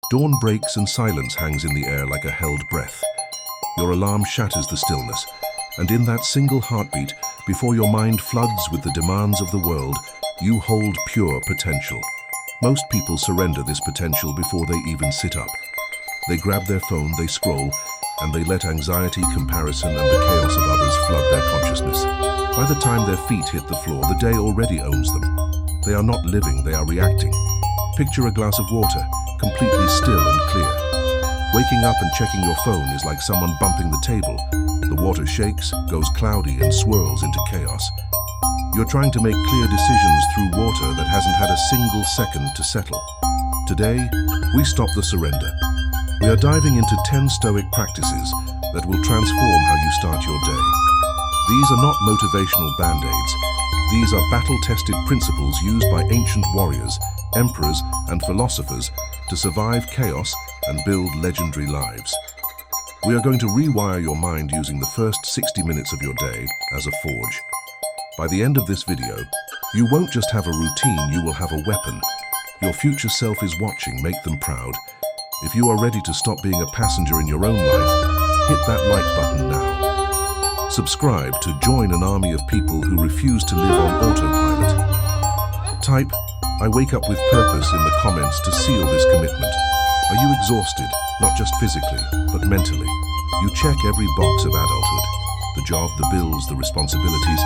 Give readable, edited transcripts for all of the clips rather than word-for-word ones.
Dawn breaks and silence hangs in the air like a held breath. Your alarm shatters the stillness, and in that single heartbeat, before your mind floods with the demands of the world, you hold pure potential. Most people surrender this potential before they even sit up. They grab their phone, they scroll, and they let anxiety, comparison, and the chaos of others flood their consciousness. By the time their feet hit the floor, the day already owns them. They are not living, they are reacting. Picture a glass of water, completely still and clear. Waking up and checking your phone is like someone bumping the table. The water shakes, goes cloudy, and swirls into chaos. You're trying to make clear decisions through water that hasn't had a single second to settle. Today, we stop the surrender. We are diving into 10 Stoic practices that will transform how you start your day. These are not motivational band-aids. These are battle-tested principles used by ancient warriors, emperors, and philosophers to survive chaos and build legendary lives. We are going to rewire your mind using the first 60 minutes of your day as a forge. By the end of this video, you won't just have a routine, you will have a weapon. Your future self is watching, make them proud. If you are ready to stop being a passenger in your own life, hit that like button now. Subscribe to join an army of people who refuse to live on autopilot. Type, "I wake up with purpose" in the comments to seal this commitment. Are you exhausted, not just physically, but mentally? You check every box of adulthood, the job, the bills, the responsibilities,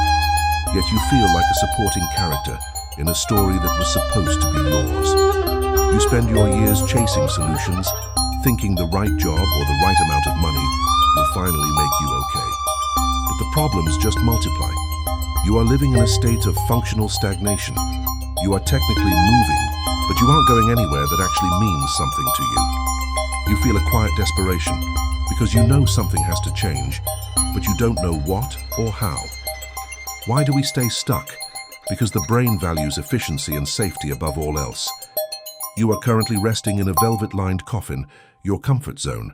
yet you feel like a supporting character in a story that was supposed to be yours. You spend your years chasing solutions, thinking the right job or the right amount of money will finally make you okay. But the problems just multiply. You are living in a state of functional stagnation. You are technically moving, but you aren't going anywhere that actually means something to you. You feel a quiet desperation because you know something has to change, but you don't know what or how. Why do we stay stuck? Because the brain values efficiency and safety above all else. You are currently resting in a velvet-lined coffin, your comfort zone.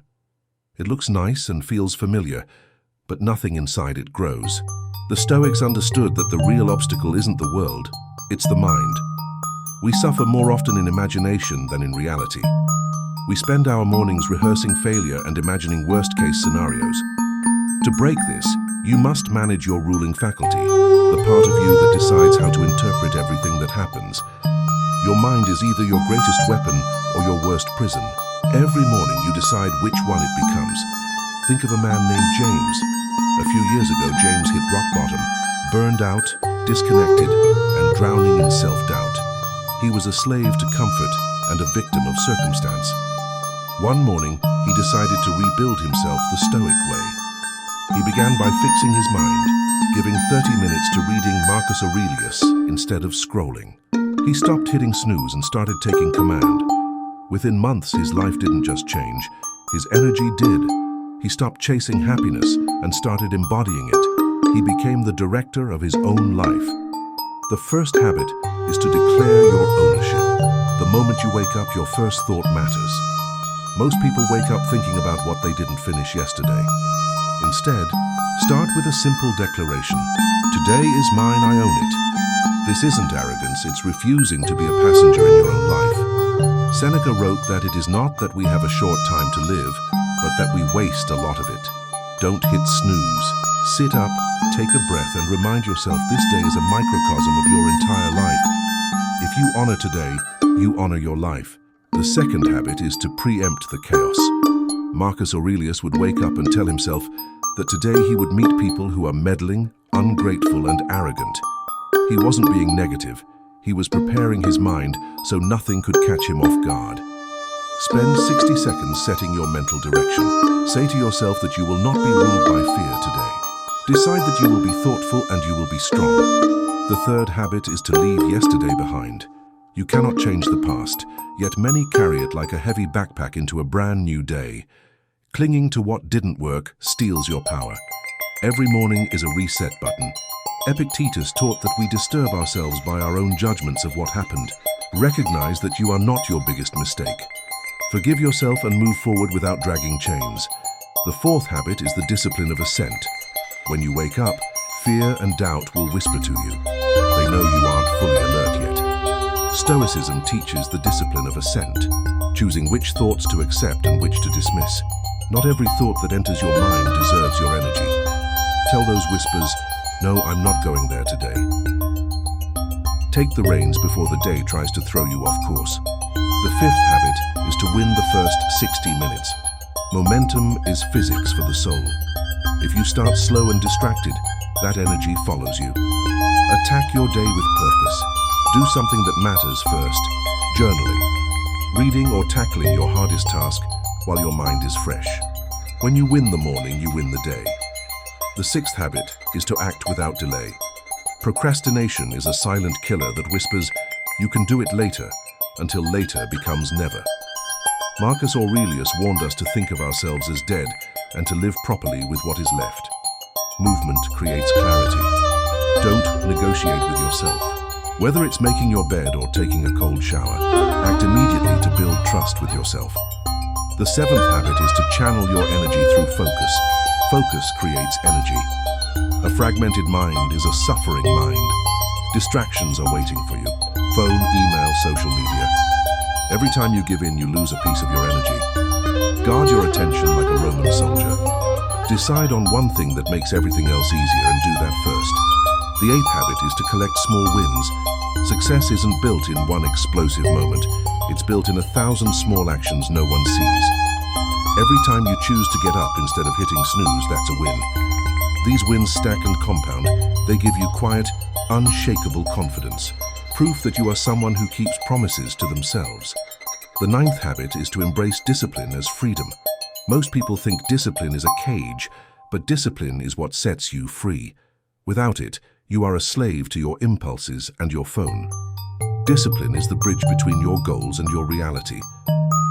It looks nice and feels familiar, but nothing inside it grows. The Stoics understood that the real obstacle isn't the world, it's the mind. We suffer more often in imagination than in reality. We spend our mornings rehearsing failure and imagining worst-case scenarios. To break this, you must manage your ruling faculty, the part of you that decides how to interpret everything that happens. Your mind is either your greatest weapon or your worst prison. Every morning you decide which one it becomes. Think of a man named James. A few years ago, James hit rock bottom, burned out, disconnected, and drowning in self-doubt. He was a slave to comfort and a victim of circumstance. One morning, he decided to rebuild himself the Stoic way. He began by fixing his mind, giving 30 minutes to reading Marcus Aurelius instead of scrolling. He stopped hitting snooze and started taking command. Within months, his life didn't just change, his energy did. He stopped chasing happiness and started embodying it. He became the director of his own life. The first habit is to declare your ownership. The moment you wake up, your first thought matters. Most people wake up thinking about what they didn't finish yesterday. Instead, start with a simple declaration. Today is mine, I own it. This isn't arrogance, it's refusing to be a passenger in your own life. Seneca wrote that it is not that we have a short time to live, but that we waste a lot of it. Don't hit snooze. Sit up, take a breath, and remind yourself this day is a microcosm of your entire life. If you honor today, you honor your life. The second habit is to preempt the chaos. Marcus Aurelius would wake up and tell himself that today he would meet people who are meddling, ungrateful, and arrogant. He wasn't being negative. He was preparing his mind so nothing could catch him off guard. Spend 60 seconds setting your mental direction. Say to yourself that you will not be ruled by fear today. Decide that you will be thoughtful and you will be strong. The third habit is to leave yesterday behind. You cannot change the past, yet many carry it like a heavy backpack into a brand new day. Clinging to what didn't work steals your power. Every morning is a reset button. Epictetus taught that we disturb ourselves by our own judgments of what happened. Recognize that you are not your biggest mistake. Forgive yourself and move forward without dragging chains. The fourth habit is the discipline of assent. When you wake up, fear and doubt will whisper to you. They know you aren't fully alert yet. Stoicism teaches the discipline of assent. choosing which thoughts to accept and which to dismiss. Not every thought that enters your mind deserves your energy. Tell those whispers, "No, I'm not going there today." Take the reins before the day tries to throw you off course. The fifth habit is to win the first 60 minutes. Momentum is physics for the soul. If you start slow and distracted, that energy follows you. Attack your day with purpose. Do something that matters first. Journaling, reading or tackling your hardest task while your mind is fresh. When you win the morning, you win the day. The sixth habit is to act without delay. Procrastination is a silent killer that whispers, "You can do it later," until later becomes never. Marcus Aurelius warned us to think of ourselves as dead and to live properly with what is left. Movement creates clarity. Don't negotiate with yourself. Whether it's making your bed or taking a cold shower, act immediately to build trust with yourself. The seventh habit is to channel your energy through focus. Focus creates energy. A fragmented mind is a suffering mind. Distractions are waiting for you. Phone, email, social media. Every time you give in, you lose a piece of your energy. Guard your attention like a Roman soldier. Decide on one thing that makes everything else easier and do that first. The eighth habit is to collect small wins. Success isn't built in one explosive moment. It's built in 1,000 small actions no one sees. Every time you choose to get up instead of hitting snooze, that's a win. These wins stack and compound. They give you quiet, unshakable confidence. Proof that you are someone who keeps promises to themselves. The ninth habit is to embrace discipline as freedom. Most people think discipline is a cage, but discipline is what sets you free. Without it, you are a slave to your impulses and your phone. Discipline is the bridge between your goals and your reality.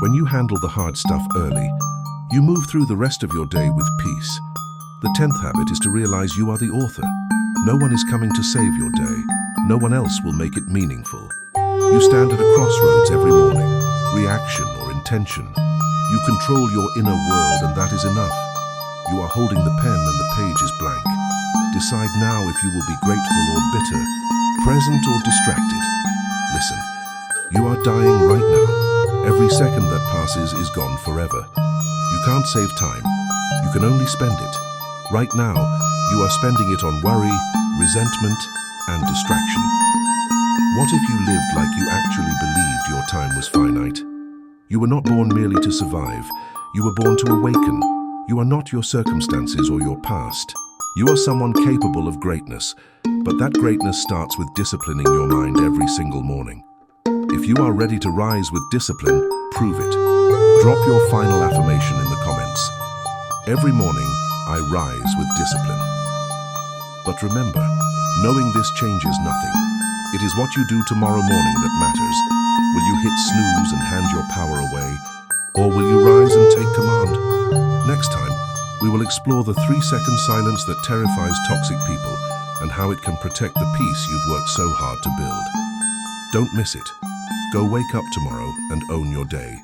When you handle the hard stuff early, you move through the rest of your day with peace. The 10th habit is to realize you are the author. No one is coming to save your day. No one else will make it meaningful. You stand at a crossroads every morning, reaction or intention. You control your inner world, and that is enough. You are holding the pen and the page is blank. Decide now if you will be grateful or bitter, present or distracted. Listen, you are dying right now. Every second that passes is gone forever. You can't save time. You can only spend it. Right now, you are spending it on worry, resentment, and distraction. What if you lived like you actually believed your time was finite? You were not born merely to survive. You were born to awaken. You are not your circumstances or your past. You are someone capable of greatness, but that greatness starts with disciplining your mind every single morning. If you are ready to rise with discipline, prove it. Drop your final affirmation in the comments. Every morning, I rise with discipline. But remember, knowing this changes nothing. It is what you do tomorrow morning that matters. Will you hit snooze and hand your power away? Or will you rise and take command? Next time, we will explore the 3-second silence that terrifies toxic people and how it can protect the peace you've worked so hard to build. Don't miss it. Go wake up tomorrow and own your day.